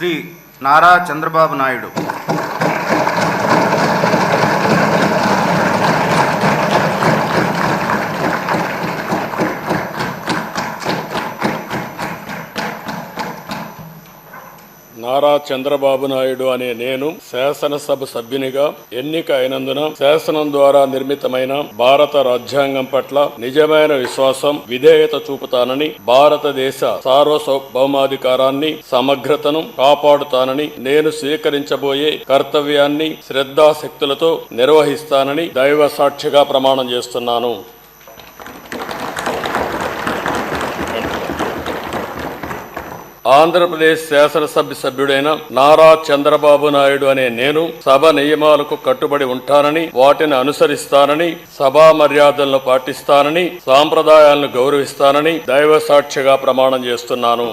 శ్రీ నారా చంద్రబాబు నాయుడు నారా చంద్రబాబు నాయుడు అనే నేను శాసనసభ సభ్యునిగా ఎన్నిక అయినందున శాసనం ద్వారా నిర్మితమైన భారత రాజ్యాంగం పట్ల నిజమైన విశ్వాసం, విధేయత చూపుతానని, భారతదేశ సార్వభౌమాధికారాన్ని, సమగ్రతను కాపాడుతానని, నేను స్వీకరించబోయే కర్తవ్యాన్ని శ్రద్ధాశక్తులతో నిర్వహిస్తానని దైవ సాక్షిగా ప్రమాణం చేస్తున్నాను. ఆంధ్రప్రదేశ్ శాసనసభ సభ్యుడైన నారా చంద్రబాబు నాయుడు అనే నేను సభ నియమాలకు కట్టుబడి ఉంటానని, వాటిని అనుసరిస్తానని, సభా మర్యాదలను పాటిస్తానని, సాంప్రదాయాలను గౌరవిస్తానని దైవ సాక్షిగా ప్రమాణం చేస్తున్నాను.